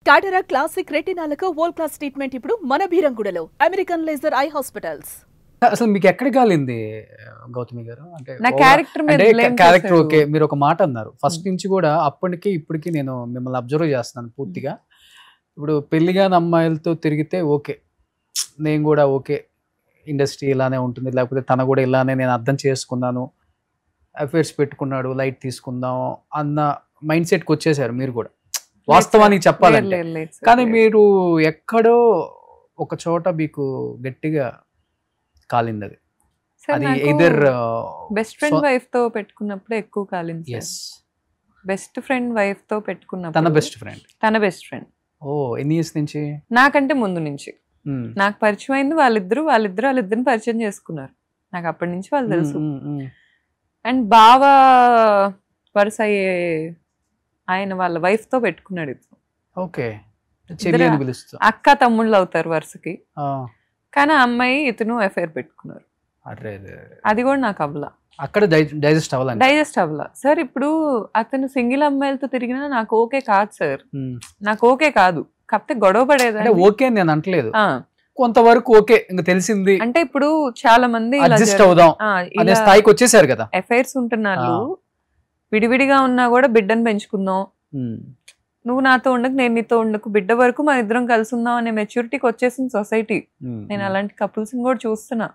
Cataract classic రెటినాలకు world class treatment ఇప్పుడు మన బీరంగూడలో అమెరికన్ లేజర్ ఐ హాస్పిటల్స్. అసలు మీకు ఎక్కడ కాలింది గౌతమి గారు? అంటే నా క్యారెక్టర్ మీద క్యారెక్టర్ ఓకే, మీరు ఒక మాట అన్నారు ఫస్ట్ నుంచి కూడా, అప్పటికి ఇప్పటికి నేను మిమ్మల్ని అబ్జర్వ్ చేస్తున్నాను పూర్తిగా. ఇప్పుడు పెళ్లిగాని అమ్మాయిలతో తిరిగితే ఓకే, నేను కూడా ఓకే, ఇండస్ట్రీ ఇలానే ఉంటుంది, లేకపోతే తన కూడా ఇలానే నేను అర్థం చేసుకున్నాను, అఫేర్స్ పెట్టుకున్నాడు, లైట్ తీసుకుందాం అన్న మైండ్ సెట్కి వచ్చేసారు మీరు కూడా, వాస్తవానికి చెప్పాలంటే. కానీ మీరు ఎక్కడో ఒక చోట మీకు గట్టిగా కాలింది అది. అది ఎయిదర్ బెస్ట్ ఫ్రెండ్ వైఫ్ తో పెట్టుకున్నప్పుడు ఎక్కువ కాలింది. బెస్ట్ ఫ్రెండ్ వైఫ్ తో పెట్టుకున్నప్పుడు తన బెస్ట్ ఫ్రెండ్. ఓ, ఎన్ని ఇయర్స్ నుంచి? నాకంటే ముందు నుంచి నాకు పరిచయం అయింది. వాళ్ళిద్దరిని పరిచయం చేసుకున్నారు. నాకు అప్పటి నుంచి వాళ్ళు తెలుసు. అండ్ బాగా వరుస అయ్యే ఆయన వాళ్ళ వైఫ్ తో పెట్టుకున్నాడు. ఓకే, అక్క తమ్ముళ్ళు అవుతారు వరుసకి. కానీ ఆ అమ్మాయి ఇతను అఫైర్ పెట్టుకున్నారు. అది కూడా నాకు అవ్వలా, అక్కడ డైజెస్ట్ అవ్వలా సార్. ఇప్పుడు అతను సింగిల్ అమ్మాయిలతో తిరిగినా నాకు ఓకే కాదు సార్, నాకు ఓకే కాదు. కాకపోతే గొడవ పడేది ఓకే నేను అంటలేదు, కొంతవరకు ఓకే, ఇంకా తెలిసింది. అంటే ఇప్పుడు చాలా మంది స్థాయికి వచ్చేసారు కదా, అఫైర్స్ ఉంటున్నారు, విడివిడిగా ఉన్నా కూడా బిడ్డను పెంచుకుందాం, నువ్వు నాతో ఉండకు నేను నీతో ఉండకు, బిడ్డ వరకు మన ఇద్దరం కలిసి ఉందాం అనే మెచ్యూరిటీకి వచ్చేసింది సొసైటీ. నేను అలాంటి కపుల్స్ కూడా చూస్తున్నా.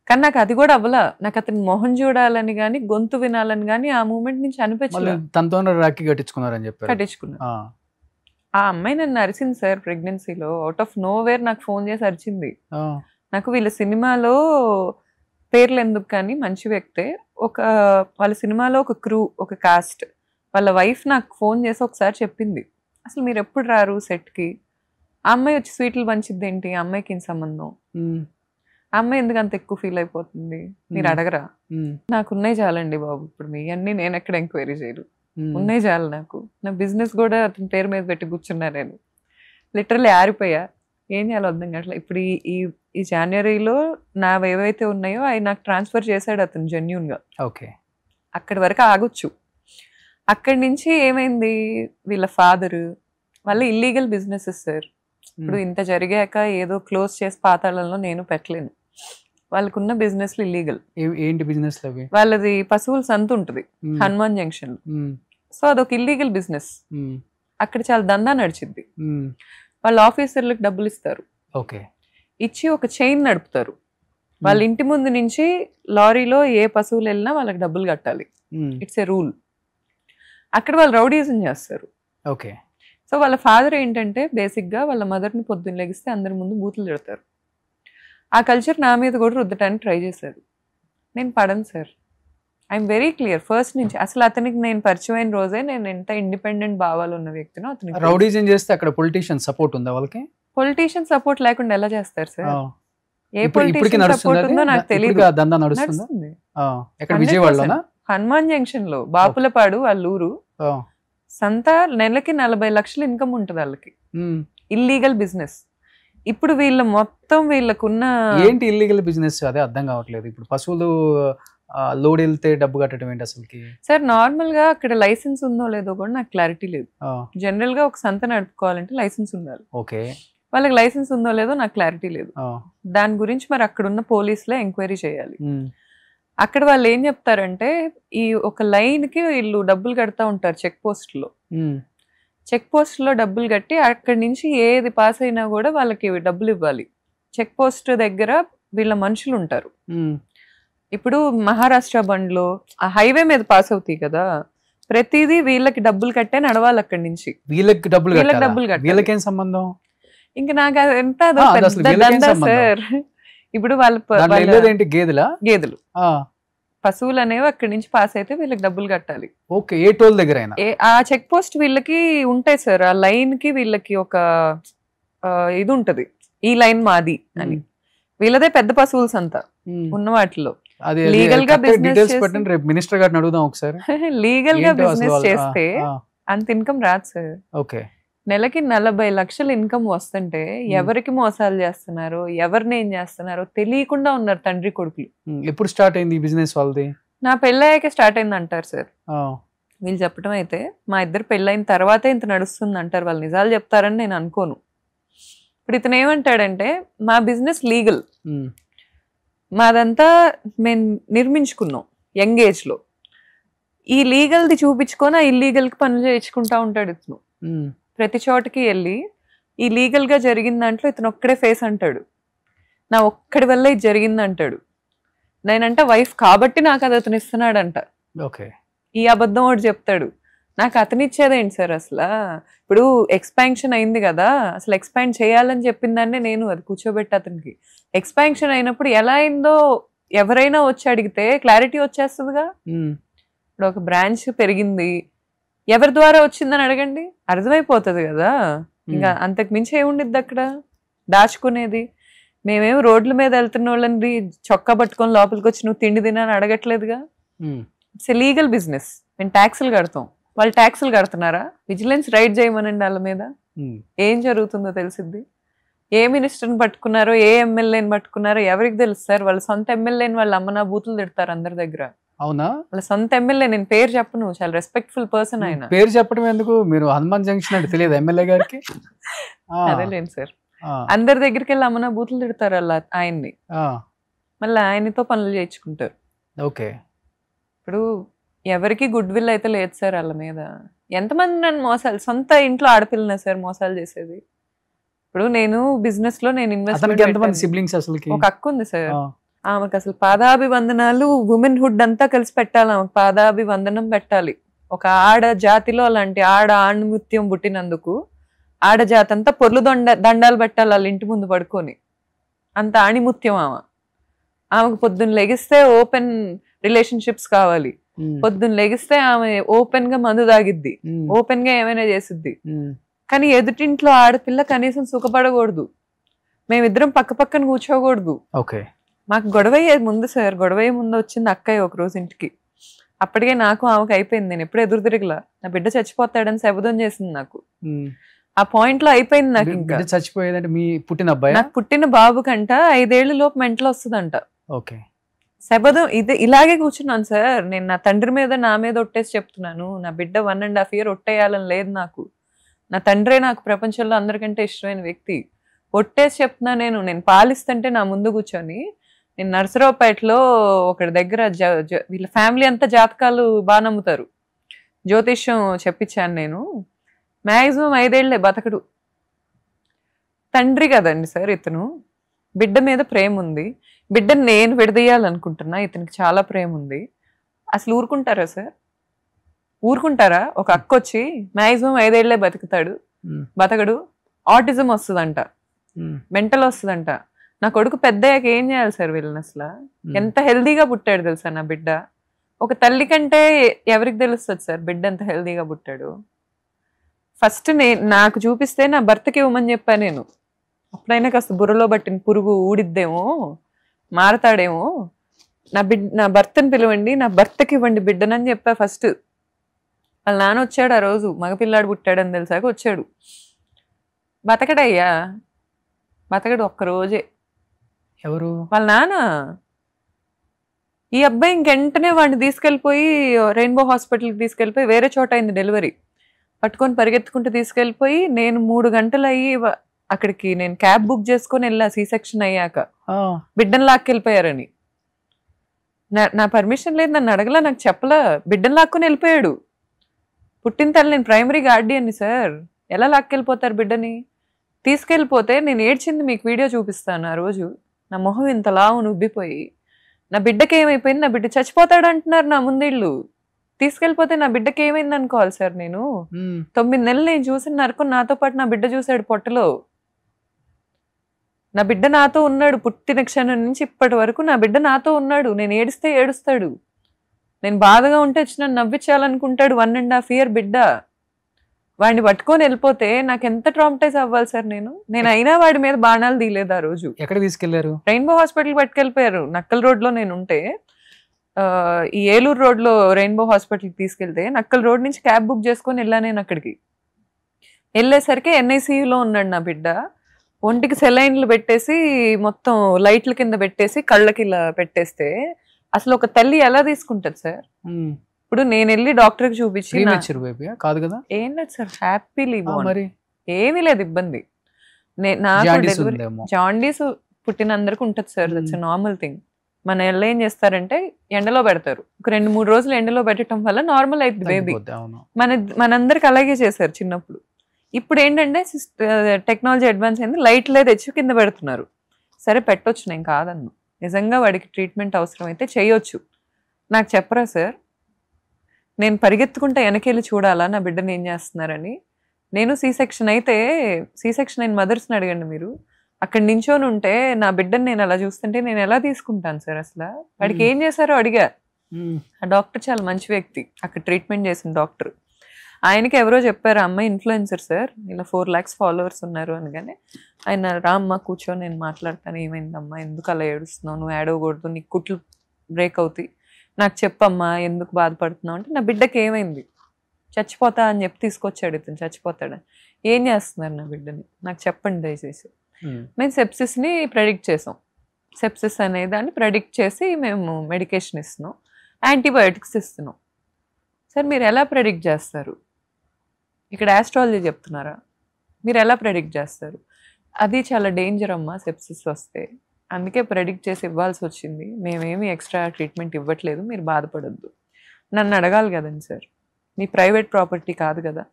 కానీ నాకు అది కూడా అవ్వలా. నాకు అతని మొహం చూడాలని గానీ, గొంతు వినాలని గానీ ఆ మూమెంట్ నుంచి అనిపించలేదు. తనతో రాఖీ కట్టించుకున్నారని చెప్పి కట్టించుకున్నా. ఆ అమ్మాయి నన్ను అరిచింది సార్ ప్రెగ్నెన్సీలో. అవుట్ ఆఫ్ నో వేర్ నాకు ఫోన్ చేసి అరిచింది. నాకు వీళ్ళ సినిమాలో పేర్లు ఎందుకు కానీ మంచి వ్యక్తే, వాళ్ళ సినిమాలో ఒక క్రూ, ఒక కాస్ట్, వాళ్ళ వైఫ్ నాకు ఫోన్ చేసి ఒకసారి చెప్పింది, అసలు మీరు ఎప్పుడు రారు సెట్కి, ఆ అమ్మాయి వచ్చి స్వీట్లు పంచిద్ది ఏంటి, ఆ అమ్మాయికి ఏం సంబంధం, ఆ అమ్మాయి ఎందుకు అంత ఎక్కువ ఫీల్ అయిపోతుంది, మీరు అడగరా? నాకు ఉన్నాయి చాలండి బాబు, ఇప్పుడు మీ అన్ని నేను ఎక్కడ ఎంక్వైరీ చేయరు, ఉన్నాయి చాలు నాకు. నా బిజినెస్ కూడా అతని పేరు మీద పెట్టి కూర్చున్నా. నేను లిటరల్లీ ఆరిపోయా, ఏం చేయాలో అర్థం కావట్లేదు. ఇప్పుడు ఈ జనవరిలో నావి ఏవైతే ఉన్నాయో అవి నాకు ట్రాన్స్ఫర్ చేశాడు అతను జెన్యూన్గా. ఓకే, అక్కడి వరకు ఆగొచ్చు. అక్కడి నుంచి ఏమైంది, వీళ్ళ ఫాదరు వాళ్ళ ఇల్లీగల్ బిజినెసెస్ సార్. ఇప్పుడు ఇంత జరిగాక ఏదో క్లోజ్ చేసి పాతాళంలో నేను పెట్టలేను. వాళ్ళకున్న బిజినెస్లు ఇల్లీగల్. ఏంటి బిజినెస్? వాళ్ళది పశువుల సంత ఉంటుంది హనుమాన్ జంక్షన్. సో అదొక ఇల్లీగల్ బిజినెస్. అక్కడ చాలా దందా నడిచిద్ది. వాళ్ళ ఆఫీసర్లకు డబ్బులు ఇస్తారు, ఇచ్చి ఒక చైన్ నడుపుతారు. వాళ్ళ ఇంటి ముందు నుంచి లారీలో ఏ పశువులు వెళ్ళినా వాళ్ళకి డబ్బులు కట్టాలి. It's a rule. అక్కడ వాళ్ళు రౌడీజం చేస్తారు. సో వాళ్ళ ఫాదర్ ఏంటంటే బేసిక్గా వాళ్ళ మదర్ని పొద్దున్న లెగిస్తే అందరి ముందు బూతులు తిడతారు. ఆ కల్చర్ నా మీద కూడా రుద్దటానికి ట్రై చేశారు. నేను పడను sir, I'm very clear first నుంచి. అసలు అతనికి నేను పరిచయం అయిన రోజే నేను ఎంత ఇండిపెండెంట్ భావాలు ఉన్న వ్యక్తినో అతనికి. రౌడీజం చేస్తే అక్కడ పొలిటీషియన్ సపోర్ట్ ఉందా వాళ్ళకి? పొలిటీషియన్ సపోర్ట్ లేకుండా ఎలా చేస్తారు సార్? ఏ పొలిటీషియన్ సపోర్ట్ ఉందో నాకు తెలియదు. హనుమాన్ జంక్షన్ లో బాపులపాడు వాళ్ళ ఊరు. సంత నెలకి 40 లక్షల ఇన్కమ్ ఉంటుంది వాళ్ళకి. Illegal business. ఇప్పుడు వీళ్ళకున్న ఏంటి ఇల్లీగల్ బిజినెస్? అదే అర్థం కావట్లేదు. ఇప్పుడు పశువులు లోడ్ వెళ్తే డబ్బు కట్టడం ఏంటి అసలుకి? సార్ నార్మల్ గా అక్కడ లైసెన్స్ ఉందో లేదో కూడా నాకు క్లారిటీ లేదు. జనరల్ గా ఒక సంత నడుపుకోవాలంటే లైసెన్స్ ఉండాలి. ఓకే, వాళ్ళకి లైసెన్స్ ఉందో లేదో నాకు క్లారిటీ లేదు. దాని గురించి మరి అక్కడ ఉన్న పోలీసులే ఎంక్వైరీ చేయాలి. అక్కడ వాళ్ళు ఏం చెప్తారంటే ఈ ఒక లైన్ కి వీళ్ళు డబ్బులు కడతా ఉంటారు చెక్ పోస్ట్ లో. చెక్ పోస్ట్ లో డబ్బులు కట్టి అక్కడి నుంచి ఏది పాస్ అయినా కూడా వాళ్ళకి డబ్బులు ఇవ్వాలి. చెక్ పోస్ట్ దగ్గర వీళ్ళ మనుషులు ఉంటారు. ఇప్పుడు మహారాష్ట్ర బండ్లో ఆ హైవే మీద పాస్ అవుతాయి కదా, ప్రతిదీ వీళ్ళకి డబ్బులు కట్టే నడవాలి. అక్కడి నుంచి వీళ్ళకి డబ్బులు కట్టాలి. సంబంధం ఇంకా నాకు ఎంత సార్. ఇప్పుడు గేదెలు పశువులు అనేవి అక్కడి నుంచి పాస్ అయితే వీళ్ళకి డబ్బులు కట్టాలి. ఓకే, ఏ టోల్ దగ్గర ఆ చెక్ పోస్ట్ వీళ్ళకి ఉంటాయి సార్. ఆ లైన్ కి వీళ్ళకి ఒక ఇది ఉంటది, ఈ లైన్ మాది అని. వీళ్ళదే పెద్ద పశువుల సంత ఉన్న వాటిలో. లీగల్ గా బిజినెస్ మినిస్టర్ గారిని అడుగుదాం ఒకసారి. లీగల్ గా బిజినెస్ చేస్తే అంత ఇన్కమ్ రాదు సార్. ఓకే, నెలకి 40 లక్షల ఇన్కమ్ వస్తుంటే ఎవరికి మోసాలు చేస్తున్నారు, ఎవరిని ఏం చేస్తున్నారో తెలియకుండా ఉన్నారు తండ్రి కొడుకులు. ఎప్పుడు స్టార్ట్ అయింది ఈ బిజినెస్ వాళ్ళది? నా పెళ్ళయ్యాకే స్టార్ట్ అయింది అంటారు సార్. వీళ్ళు చెప్పడం అయితే మా ఇద్దరు పెళ్ళైన తర్వాతే ఇంత నడుస్తుంది అంటారు. వాళ్ళు నిజాలు చెప్తారని నేను అనుకోను. ఇప్పుడు ఇతను ఏమంటాడంటే మా బిజినెస్ లీగల్, మాదంతా మేము నిర్మించుకున్నాం యంగ్ ఏజ్లో, ఈ లీగల్ది చూపించుకొని ఆ ఇల్లీగల్కి పనులు చేయించుకుంటా ఉంటాడు ఇతను. ప్రతి చోటకి వెళ్ళి ఈ లీగల్గా జరిగిన దాంట్లో ఇతను ఒక్కడే ఫేస్ అంటాడు, నా ఒక్కడి వల్ల ఇది జరిగింది అంటాడు. నేనంట వైఫ్ కాబట్టి నాకు అది అతను ఇస్తున్నాడంట. ఓకే, ఈ అబద్ధం ఒకటి చెప్తాడు. నాకు అతను ఇచ్చేదేంటి సార్ అసలు? ఇప్పుడు ఎక్స్పాన్షన్ అయింది కదా, అసలు ఎక్స్పాండ్ చేయాలని చెప్పిన దాన్నే నేను అది కూర్చోబెట్టి అతనికి ఎక్స్పాన్షన్ అయినప్పుడు ఎలా అయిందో ఎవరైనా వచ్చి అడిగితే క్లారిటీ వచ్చేస్తుందిగా. ఇప్పుడు ఒక బ్రాంచ్ పెరిగింది, ఎవరి ద్వారా వచ్చిందని అడగండి, అర్థమైపోతుంది కదా. ఇంకా అంతకు మించి ఏముండిద్ది అక్కడ దాచుకునేది? మేమేమి రోడ్ల మీద వెళ్తున్న వాళ్ళని చొక్కా పట్టుకొని లోపలికి వచ్చి నువ్వు తిండి తినని అడగట్లేదుగా. It's a legal business. మేము ట్యాక్సులు కడతాం, వాళ్ళు ట్యాక్సులు కడుతున్నారా? విజిలెన్స్ రైడ్ చేయమనండి వాళ్ళ మీద, ఏం జరుగుతుందో తెలిసిద్ది. ఏ మినిస్టర్ని పట్టుకున్నారో, ఏ ఎమ్మెల్యేని పట్టుకున్నారో ఎవరికి తెలుస్తారు? వాళ్ళ సొంత ఎమ్మెల్యేని వాళ్ళ అమ్మ నా బూతులు తిడతారు అందరి దగ్గర. అవునా? వాళ్ళ సొంత ఎమ్మెల్యే, నేను పేరు చెప్పను, చాలా రెస్పెక్ట్ఫుల్ పర్సన్ ఆయన. పేరు చెప్పడం ఎందుకు? మీరు హనుమాన్ జంక్షన్ అంటే తెలియదు ఎమ్మెల్యే గారికి? అదేలేండి సార్, అందరి దగ్గరికి వెళ్ళి అమ్మ నా బూతులు తిడతారు వాళ్ళ ఆయన్ని, మళ్ళీ ఆయనతో పనులు చేయించుకుంటారు. ఓకే, ఇప్పుడు ఎవరికి గుడ్ విల్ అయితే లేదు సార్ వాళ్ళ మీద. ఎంతమంది నన్ను మోసాలు, సొంత ఇంట్లో ఆడపిల్లనే సార్ మోసాలు చేసేది. ఇప్పుడు నేను బిజినెస్ లో నేను ఇన్వెస్ట్, ఒక అక్క ఉంది సార్, ఆమెకు అసలు పాదాభివందనాలు, ఉమెన్ హుడ్ అంతా కలిసి పెట్టాలి, ఆమెకు పాదాభివందనం పెట్టాలి. ఒక ఆడ జాతిలో అలాంటి ఆణిముత్యం పుట్టినందుకు ఆడజాతి అంతా పొర్లు దండాలు పెట్టాలి వాళ్ళ ఇంటి ముందు పడుకొని, అంత ఆణిముత్యం ఆమెకు పొద్దున్న లెగిస్తే ఓపెన్ రిలేషన్షిప్స్ కావాలి, పొద్దున్న లెగిస్తే ఆమె ఓపెన్ గా మందు తాగిద్ది, ఓపెన్ గా ఏమైనా చేసిద్ది. కానీ ఎదుటింట్లో ఆడపిల్ల కనీసం సుఖపడకూడదు, మేమిద్దరం పక్క పక్కన కూర్చోకూడదు. మాకు గొడవయ్యేది ముందు సార్, గొడవయ్యే ముందు వచ్చింది అక్కయ్య ఒక రోజు ఇంటికి. అప్పటికే నాకు ఆమెకు అయిపోయింది, నేను ఎప్పుడు ఎదురు తిరగలా, నా బిడ్డ చచ్చిపోతాడని శబదం చేసింది నాకు. ఆ పాయింట్ లో అయిపోయింది నాకు. ఇంకా చచ్చిపోయేదంటే మీ పుట్టిన అబ్బాయి? నాకు పుట్టిన బాబు కంట 5 ఏళ్ల లోపు మెంటల్ వస్తుందంట. ఓకే, శబదం ఇలాగే కూర్చున్నాను సార్ నేను. నా తండ్రి మీద నా మీద ఒట్టేసి చెప్తున్నాను, నా బిడ్డ 1.5 years ఒట్టేయాలని లేదు నాకు. నా తండ్రే నాకు ప్రపంచంలో అందరికంటే ఇష్టమైన వ్యక్తి. ఒట్టేసి చెప్తున్నా నేను పాలిస్తుంటే నా ముందు కూర్చొని, నేను నరసరావుపేటలో ఒకటి దగ్గర వీళ్ళ ఫ్యామిలీ అంతా జాతకాలు బాగా నమ్ముతారు, జ్యోతిష్యం చెప్పించాను నేను. మ్యాక్సిమం 5 ఏళ్లే బతకడు. తండ్రి కదండి సార్ ఇతను, బిడ్డ మీద ప్రేమ ఉంది, బిడ్డను నేను విడదీయాలనుకుంటున్నా, ఇతనికి చాలా ప్రేమ ఉంది. అసలు ఊరుకుంటారా సార్? ఊరుకుంటారా? ఒక అక్క వచ్చి మ్యాక్సిమం 5 ఏళ్లే బతకడు, ఆటిజం వస్తుందంట, మెంటల్ వస్తుందంట. నా కొడుకు పెద్దయ్యాక ఏం చేయాలి సార్ వీళ్ళని? అసలు ఎంత హెల్దీగా పుట్టాడు తెలుసా నా బిడ్డ. ఒక తల్లి కంటే ఎవరికి తెలుస్తుంది సార్ బిడ్డ ఎంత హెల్దీగా పుట్టాడు? ఫస్ట్ నాకు చూపిస్తే నా భర్తకి ఇవ్వమని చెప్పా నేను. అప్పుడైనా కాస్త బుర్రలో పట్టిన పురుగు ఊడిద్దేమో, మారతాడేమో, నా భర్తని పిలవండి, నా భర్తకి ఇవ్వండి బిడ్డనని చెప్పా ఫస్ట్. వాళ్ళ నాన్న వచ్చాడు ఆ రోజు, మగపిల్లాడు పుట్టాడని తెలిసాక వచ్చాడు. బతకడయ్యా, బతకడు ఒక్కరోజే. ఎవరు? వాళ్ళ నాన్న. ఈ అబ్బాయి ఇంకెంటనే వాడిని తీసుకెళ్ళిపోయి రెయిన్బో హాస్పిటల్కి తీసుకెళ్ళిపోయి, వేరే చోట అయింది డెలివరీ, పట్టుకొని పరిగెత్తుకుంటూ తీసుకెళ్ళిపోయి, నేను 3 గంటలు అయ్యి అక్కడికి నేను క్యాబ్ బుక్ చేసుకొని వెళ్ళా సీ సెక్షన్ అయ్యాక, బిడ్డను లాక్కెళ్ళిపోయారని. నా పర్మిషన్ లేదు, నన్ను అడగలా, నాకు చెప్పలా, బిడ్డను లాక్కుని వెళ్ళిపోయాడు. పుట్టిన తల్లి, నేను ప్రైమరీ గార్డియన్ని సార్, ఎలా లాక్కెళ్ళిపోతారు బిడ్డని? తీసుకెళ్ళిపోతే నేను ఏడ్చింది మీకు వీడియో చూపిస్తాను. ఆ రోజు నా మొహం ఇంతలా ఉబ్బిపోయి, నా బిడ్డకి ఏమైపోయింది, నా బిడ్డ చచ్చిపోతాడు అంటున్నారు నా ముందేళ్ళు. తీసుకెళ్ళిపోతే నా బిడ్డకి ఏమైంది అనుకోవాలి సార్ నేను? 9 నెలలు నేను చూసిన నరకం నాతో పాటు నా బిడ్డ చూశాడు పొట్టలో. నా బిడ్డ నాతో ఉన్నాడు, పుట్టిన క్షణం నుంచి ఇప్పటి వరకు నా బిడ్డ నాతో ఉన్నాడు. నేను ఏడిస్తే ఏడుస్తాడు, నేను బాధగా ఉంటే వచ్చి నన్ను నవ్వించాలనుకుంటాడు. 1.5 years బిడ్డ. వాడిని పట్టుకొని వెళ్ళిపోతే నాకు ఎంత ట్రామటైజ్ అవ్వాలి సార్ నేను అయినా వాడి మీద బాణాలు తీయలేదు ఆ రోజు. ఎక్కడ తీసుకెళ్లారు? రెయిన్బో హాస్పిటల్ పట్టుకెళ్ళిపోయారు. నక్కల్ రోడ్ లో నేను ఉంటే, ఈ ఏలూరు రోడ్ లో రెయిన్బో హాస్పిటల్కి తీసుకెళ్తే, నక్కల్ రోడ్ నుంచి క్యాబ్ బుక్ చేసుకొని వెళ్ళా నేను అక్కడికి. వెళ్ళేసరికి NICUలో ఉన్నాడు నా బిడ్డ. ఒంటికి సెలైన్లు పెట్టేసి, మొత్తం లైట్ల కింద పెట్టేసి, కళ్ళకి ఇలా పెట్టేస్తే అసలు ఒక తల్లి ఎలా తీసుకుంటది సార్? ఇప్పుడు నేను వెళ్ళి డాక్టర్కి చూపించి బేబీ కాదు కదా, ఏం లేదు సార్, హ్యాపీలీ మరి ఏమీ లేదు ఇబ్బంది. నాకు జాండీస్ పుట్టిన అందరికి ఉంటుంది సార్, దట్స్ నార్మల్ థింగ్. మన ఎల్ల ఏం చేస్తారంటే ఎండలో పెడతారు, ఒక 2-3 రోజులు ఎండలో పెట్టడం వల్ల నార్మల్ అవుతుంది బేబీ. మనందరికి అలాగే చేశారు చిన్నప్పుడు. ఇప్పుడు ఏంటంటే టెక్నాలజీ అడ్వాన్స్ అయింది, లైట్లే తెచ్చి కింద పెడుతున్నారు. సరే పెట్టొచ్చు, నేను కాదన్ను. నిజంగా వాడికి ట్రీట్మెంట్ అవసరం అయితే చేయొచ్చు. నాకు చెప్పరా సార్, నేను పరిగెత్తుకుంటా వెనకెళ్ళి చూడాలా నా బిడ్డను ఏం చేస్తున్నారని? నేను సీసెక్షన్ అయితే, సీసెక్షన్ అయిన మదర్స్ని అడగండి మీరు, అక్కడ నించోని ఉంటే నా బిడ్డను నేను అలా చూస్తుంటే నేను ఎలా తీసుకుంటాను సార్? అసలు వాడికి ఏం చేశారో అడిగా. ఆ డాక్టర్ చాలా మంచి వ్యక్తి, అక్కడ ట్రీట్మెంట్ చేసిన డాక్టర్. ఆయనకి ఎవరో చెప్పారు, అమ్మాయి ఇన్ఫ్లుయెన్సర్ సార్, ఇలా 4 lakhs ఫాలోవర్స్ ఉన్నారు అనగానే ఆయన రామ్మ కూర్చొని నేను మాట్లాడతాను, ఏమైందమ్మా, ఎందుకు అలా ఏడుస్తున్నావు, నువ్వు ఏడవకూడదు, నీకు కుట్లు బ్రేక్ అవుతాయి, నాకు చెప్పమ్మా ఎందుకు బాధపడుతున్నావు అంటే, నా బిడ్డకి ఏమైంది, చచ్చిపోతా అని చెప్పి తీసుకొచ్చాడు ఇతను, చచ్చిపోతాడని. ఏం చేస్తున్నారు నా బిడ్డని నాకు చెప్పండి దయచేసి. మేము సెప్సిస్ని ప్రెడిక్ట్ చేసాం. సెప్సిస్ అనే దాన్ని ప్రెడిక్ట్ చేసి మేము మెడికేషన్ ఇస్తున్నాం, యాంటీబయాటిక్స్ ఇస్తున్నాం. సార్ మీరు ఎలా ప్రెడిక్ట్ చేస్తారు? ఇక్కడ ఆస్ట్రాలజీ చెప్తున్నారా? మీరు ఎలా ప్రెడిక్ట్ చేస్తారు? అది చాలా డేంజర్ అమ్మా సెప్సిస్ వస్తే, అందుకే ప్రెడిక్ట్ చేసి ఇవ్వాల్సి వచ్చింది. మేమేమి ఎక్స్ట్రా ట్రీట్మెంట్ ఇవ్వట్లేదు, మీరు బాధపడద్దు. నన్ను అడగాలి కదండి సార్, మీ ప్రైవేట్ ప్రాపర్టీ కాదు కదా,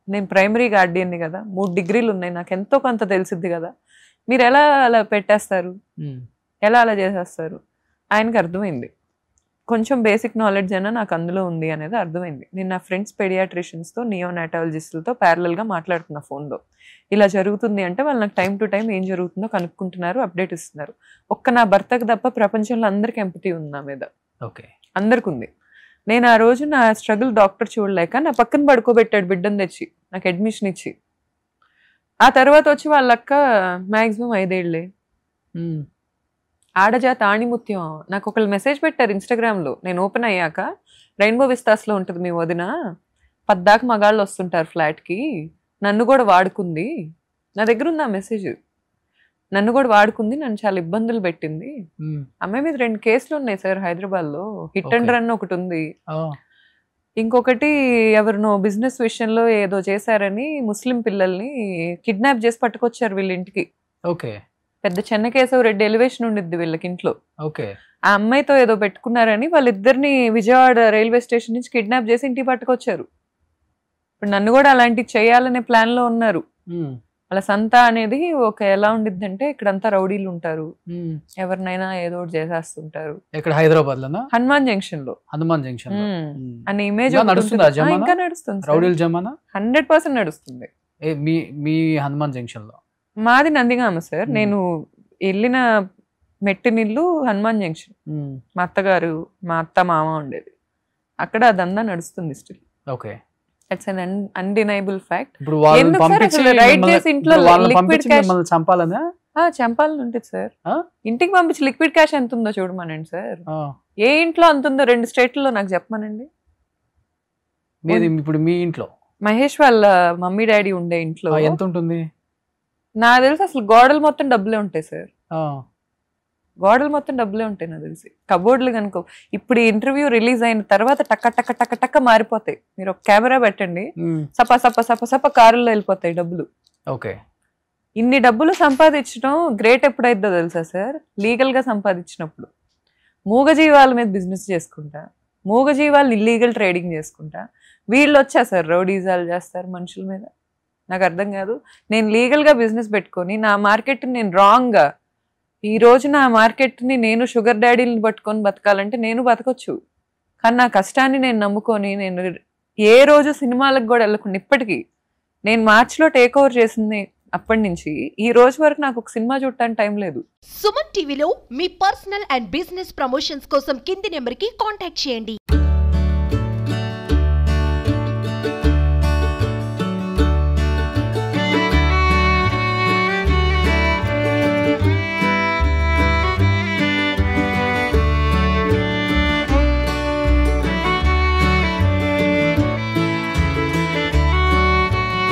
నేను ప్రైమరీ గార్డియన్ని కదా, 3 degrees ఉన్నాయి, నాకు ఎంతో కొంత తెలిసిద్ది కదా, మీరు ఎలా అలా పెట్టేస్తారు, ఎలా అలా చేసేస్తారు? ఆయనకు అర్థమైంది, కొంచెం బేసిక్ నాలెడ్జ్ అయినా నాకు అందులో ఉంది అనేది అర్థమైంది. నేను నా ఫ్రెండ్స్ పెడియాట్రిషియన్స్తో, నియోనాటాలజిస్టులతో ప్యారలల్గా మాట్లాడుతున్నా ఫోన్లో. ఇలా జరుగుతుంది అంటే వాళ్ళు నాకు టైం టు టైం ఏం జరుగుతుందో కనుక్కుంటున్నారు, అప్డేట్ ఇస్తున్నారు. ఒక్క నా భర్తకు తప్ప ప్రపంచంలో అందరికీ ఎంపతి ఉంది నా మీద, అందరికి ఉంది. నేను ఆ రోజు నా స్ట్రగుల్ డాక్టర్ చూడలేక నా పక్కన పడుకోబెట్టాడు బిడ్డను తెచ్చి, నాకు అడ్మిషన్ ఇచ్చి. ఆ తర్వాత వచ్చి వాళ్ళక్క మ్యాక్సిమం 5 ఏళ్లే, ఆడజాత ఆణిముత్యం. నాకు ఒకళ్ళు మెసేజ్ పెట్టారు ఇన్స్టాగ్రామ్లో, నేను ఓపెన్ అయ్యాక, రెయిన్బో విస్తాస్లో ఉంటుంది మీ వదిన, 10 దాకా మగాళ్ళు వస్తుంటారు ఫ్లాట్కి, నన్ను కూడా వాడుకుంది. నా దగ్గర ఉంది ఆ మెసేజ్, నన్ను కూడా వాడుకుంది, నన్ను చాలా ఇబ్బందులు పెట్టింది. అమ్మాయి మీద 2 కేసులు ఉన్నాయి సార్ హైదరాబాద్లో, హిట్ అండ్ రన్ ఒకటి ఉంది, ఇంకొకటి ఎవరినో బిజినెస్ విషయంలో ఏదో చేశారని ముస్లిం పిల్లల్ని కిడ్నాప్ చేసి పట్టుకొచ్చారు వీళ్ళ ఇంటికి. పెద్ద చెన్నకేశవ రెడ్డి ఎలివేషన్ ఉండిద్ది వీళ్ళకి ఇంట్లో. ఆ అమ్మాయితో ఏదో పెట్టుకున్నారని వాళ్ళిద్దరిని విజయవాడ రైల్వే స్టేషన్ నుంచి కిడ్నాప్ చేసి ఇంటికి పట్టుకొచ్చారు. ఇప్పుడు నన్ను కూడా అలాంటివి చేయాలనే ప్లాన్ లో ఉన్నారు. వాళ్ళ సంత అనేది ఒక ఎలా ఉండిద్దంటే, ఇక్కడంతా రౌడీలు ఉంటారు, ఎవరినైనా ఏదో ఒకటి చేసేస్తుంటారు. ఇక్కడ హైదరాబాద్ లో హనుమాన్ జంక్షన్ లో అనే ఇమేజ్ ఇంకా నడుస్తుంది, 100% నడుస్తుంది. మీ హనుమాన్ జంక్షన్ లో? మాది నందిగామ సార్, నేను వెళ్ళిన మెట్టినిల్లు హనుమాన్ జంక్షన్. మా అత్తగారు, మా అత్త మామ ఉండేది అక్కడ, అదంతా నడుస్తుంది still. It's an undeniable fact. చంపాలని ఉంటుంది సార్, ఇంటికి పంపించి లిక్విడ్ క్యాష్ ఎంత ఉందో చూడమనండి సార్. ఏ ఇంట్లో అంత ఉందో 2 స్టేట్లలో నాకు చెప్పమనండి. ఇప్పుడు మీ ఇంట్లో మహేష్ వాళ్ళ మమ్మీ డాడీ ఉండే ఇంట్లో ఎంత ఉంటుంది? నాకు తెలిసి అసలు గోడలు మొత్తం డబ్బులే ఉంటాయి సార్, గోడలు మొత్తం డబ్బులే ఉంటాయి నాకు తెలిసి. కబోర్డ్లు కనుక ఇప్పుడు ఇంటర్వ్యూ రిలీజ్ అయిన తర్వాత టక్క టక్క టక్క టక్క మారిపోతాయి. మీరు ఒక కెమెరా పెట్టండి, సప సప సప సప కారుల్లో వెళ్ళిపోతాయి డబ్బులు. ఇన్ని డబ్బులు సంపాదించడం గ్రేట్ ఎప్పుడైద్దో తెలుసా సార్? లీగల్ గా సంపాదించినప్పుడు. మూగజీవాల మీద బిజినెస్ చేసుకుంటా, మూగజీవాలు ఇల్లీగల్ ట్రేడింగ్ చేసుకుంటా, వీళ్ళు వచ్చా సార్ రౌడీజాలు చేస్తారు మనుషుల మీద. నాకు అర్థం కాదు. నేను లీగల్గా బిజినెస్ పెట్టుకొని నా మార్కెట్ని నేను రాంగ్గా, ఈ రోజు నా మార్కెట్ని నేను షుగర్ డాడీని పట్టుకొని బతకాలంటే నేను బతకొచ్చు, కానీ నా కష్టాన్ని నేను నమ్ముకొని నేను ఏ రోజు సినిమాలకు కూడా వెళ్ళకుండా, ఇప్పటికీ నేను మార్చిలో టేక్ ఓవర్ చేసింది అప్పటి నుంచి ఈ రోజు వరకు నాకు ఒక సినిమా చూడటానికి టైం లేదు. సుమన్ టీవీలో మీ పర్సనల్ అండ్ బిజినెస్ ప్రమోషన్స్ కోసం కింది నెంబర్కి కాంటాక్ట్ చేయండి.